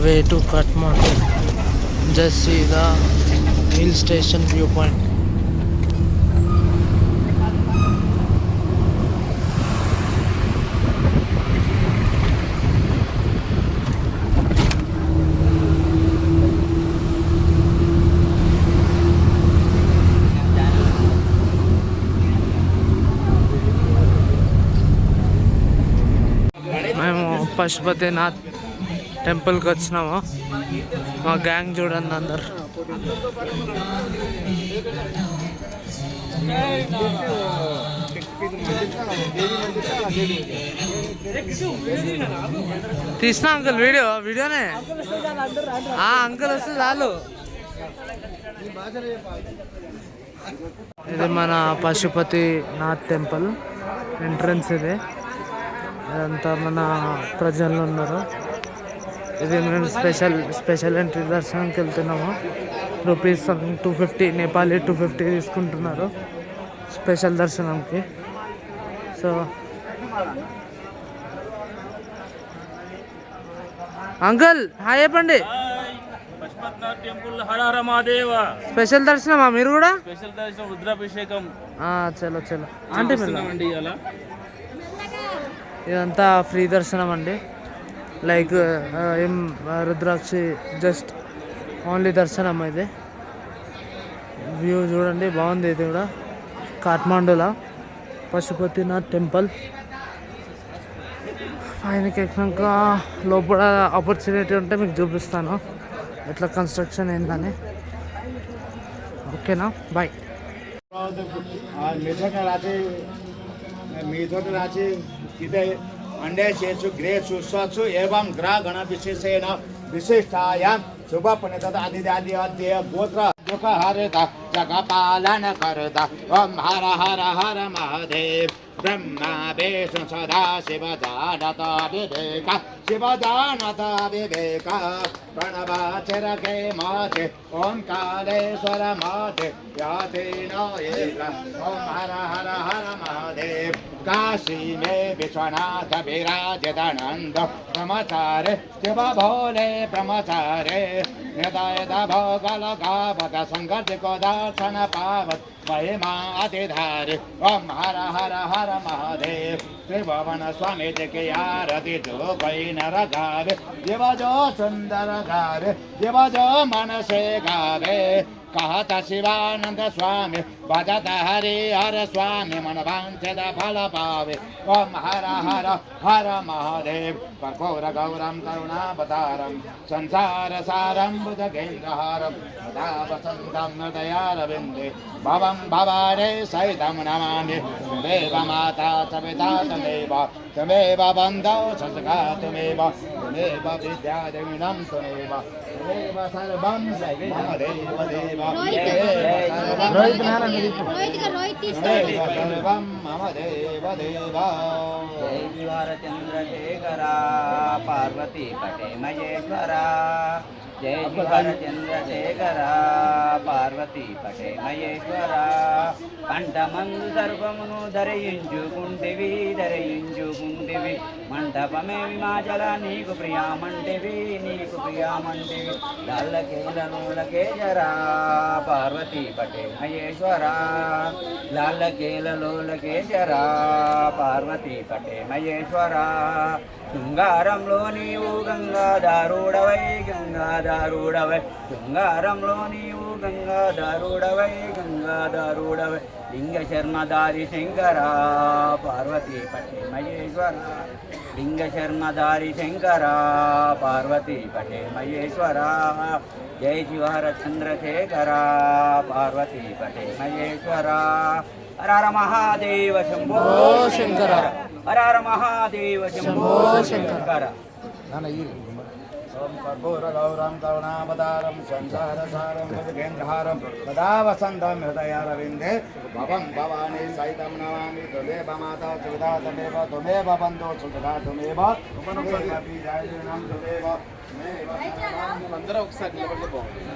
way to Kathmandu. Just see the hill station viewpoint. మేము పశుపతినాథ్ టెంపుల్కి వచ్చినాము. మా గ్యాంగ్ చూడండి అందరు. తీసిన అంకుల్ వీడియోనే అంకుల్ వస్తే చాలు. ఇది మన పశుపతినాథ్ టెంపుల్ ఎంట్రన్స్. ఇదంతా మన ప్రజలు ఉన్నారు. ఇది మేము స్పెషల్ ఎంట్రీ దర్శనంకి వెళ్తున్నాము. రూపీస్ 250 నేపాలీ 250 తీసుకుంటున్నారు స్పెషల్ దర్శనంకి. సో అంకుల్ హాయ్ చెప్పండి. స్పెషల్ దర్శనమా మీరు కూడా? స్పెషల్ దర్శనం రుద్రాభిషేకం. చలో అంటే ఇదంతా ఫ్రీ దర్శనం అండి. లైక్ ఏం రుద్రాక్షి జస్ట్ ఓన్లీ దర్శనం. ఇది వ్యూ చూడండి బాగుంది. ఇది కూడా కాఠ్మాండూలో పశుపతినాథ్ టెంపుల్. ఆయనకి ఎక్కినాక లోపల ఆపర్చునిటీ ఉంటే మీకు చూపిస్తాను ఎట్లా కన్స్ట్రక్షన్ ఏందని. ఓకేనా, బాయ్. तिथे अंड्याचेषु ग्रेषु स्वसु एवं ग्रह गण विशेषेण विशिष्टायां शुभ पुण्यतद आदि गोत्र दुख हरता जग पालन करता ओम हर हर हर महादेव ब्रह्मा विष्णु सदा शिव जानता विवेक शिव जानता विवेक प्रणवाचर के माते ओंकारेश्वर माते याते नयेक ओम हर हर हर महादेव काशी में विश्वनाथ विराजितानंद ब्रह्मचारे शिव भोले ब्रह्मचारे यदा यदा भोगल गावत संघर्ष को दर्शन पावत महिमा अतिधारे ओम हर हर हर महादेव त्रिभुवन स्वामी जी की आरती जो कोई नर गावे देव जो सुंदर गावे देव जो मन से गावे कहता शिवानंद स्वामी भजत हरि हर स्वामी मन वांछित फल पावे ओम हर हर हर महादेव कर्पूर गौरम करुणावतारम संसार सारम भुजगेन्द्रहारम सदा वसंतम हृदयारविंदे भवं भवारे सहितं नमामि त्वमेव माता च पिता त्वमेव बन्धौ सखा त्वमेव विद्यादेवीनं त्वमेव सर्वं मम देवदेव सर्वं मम देवदेव। चंद्रशेखरा पार्वती पटे महेश्वरा जय शिवर चंद्रशेखरा पार्वती पटे महेश्वरा कंठमंदु सर्वमुनु धरयुंजुकुंटिवी मंडपमे विमाचल नीकु प्रियामंटिवी लालकेलनूलके जरा पार्वती पटे महेश्वरा लालकेललोलके जरा पार्वती पटे महेश्वरा శృంగారంలో నీవు గంగాధారుడవై శృంగారంలో నీవు గంగాధారుడవై లింగ శర్మధారి శంకరా పార్వతీ పటే మహేశ్వర లింగ శర్మధారి శంకరా పార్వతీ పటే మహేశ్వర జై శివహర చంద్రశేఖరా పార్వతీ పటే మహేశ్వర హర హర మహాదేవ శంభో శంకర హర హర మహాదేవ శంభో శంకర ओम कर्पूर गौरम करुणावतारम संसार सारम भुजगेन्द्रहारम सदा वसंतम हृदयारविंदे भवं भवानी सहितं नमामि त्वमेव माता सुधा त्वमेव बन्धो सुधा त्वमेव बीजायनं त्वमेव అందరూ ఒకసారి నిలబడితే బాగుంటుంది.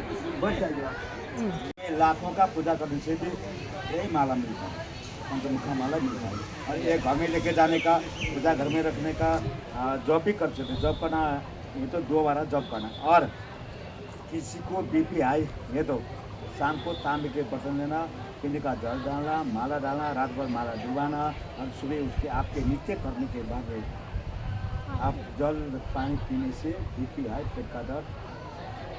लाखों का पूजा करने से भी यही माला मिलता है, पंचमुखा माला मिलता है। और ये घर में लेके जाने का, पूजा घर में रखने का जॉब भी कर सकते। जॉब करना ये तो 2 बार जॉब करना। और किसी को बीपी हाई ये तो शाम को तांबे के बर्तन लेना, पिंडी का जल डालना, माला डालना, रात भर माला डुबाना और सुबह उठ के आपके नित्य करने के बाद आप जल पानी पीने से बीपी हाई, पेट का दर्द,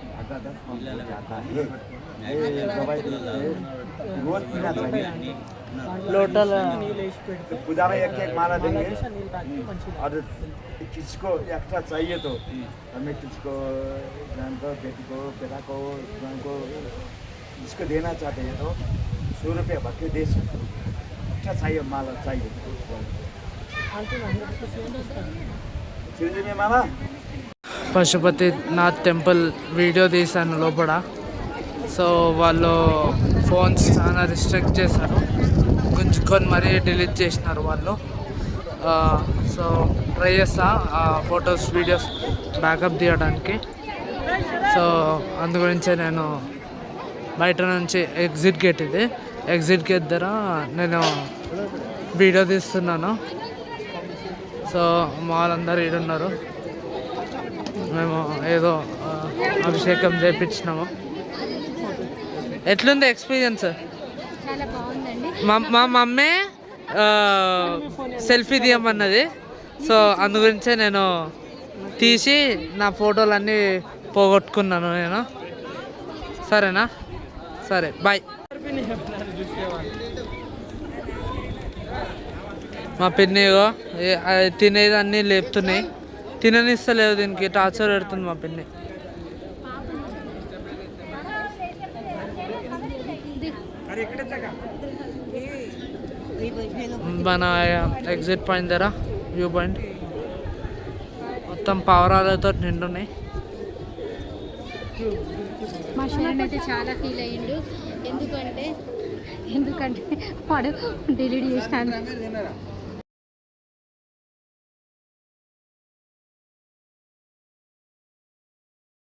भागा दर्द कम हो जाता है। ये दवाई रोज पीना चाहिए। లోటల్ तो पूजा में एक एक माला देंगे और किसी को एक्स्ट्रा चाहिए तो हमें किसी को बहन को, बेटी को, पिता को, बहन को जिसको देना चाहते हैं तो 100 रुपये भर के दे सकते हैं। अच्छा चाहिए माला चाहिए चिरंजीवी में मामा। పశుపతినాథ్ టెంపుల్ వీడియో తీశాను లోపల. సో వాళ్ళు ఫోన్స్ చాలా రిస్ట్రిక్ట్ చేశారు, గుంజుకొని మరీ డిలీట్ చేసినారు వాళ్ళు. సో ట్రై చేస్తా ఫొటోస్ వీడియోస్ బ్యాకప్ తీయడానికి. సో అందు గురించే నేను బయట నుంచి ఎగ్జిట్ గేట్, ఇది ఎగ్జిట్ గేట్ దగ్గర నేను వీడియో తీస్తున్నాను. సో మా వాళ్ళందరూ ఈడున్నారు. మేము ఏదో అభిషేకం చేయించినాము. ఎట్లుంది ఎక్స్పీరియన్స్? చాలా బాగుందండి. మా మమ్మీ సెల్ఫీ తీయమన్నది. సో అందు గురించే నేను తీసి నా ఫోటోలన్నీ పోగొట్టుకున్నాను నేను. సరేనా? సరే, బాయ్. మా పిన్నిగో తినేది అన్నీ లేపుతున్నాయి, తిననిస్తలేవు, దీనికి టార్చర్ పెడుతుంది మా పిన్ని. మన ఎగ్జిట్ పాయింట్ దగ్గర వ్యూ పాయింట్ మొత్తం పావురాలతో నిండున్నాయి. మా శరణ్ అయితే చాలా ఫీల్ అయ్యిండు. ఎందుకంటే వాడు డిలీట్ చేసినాను.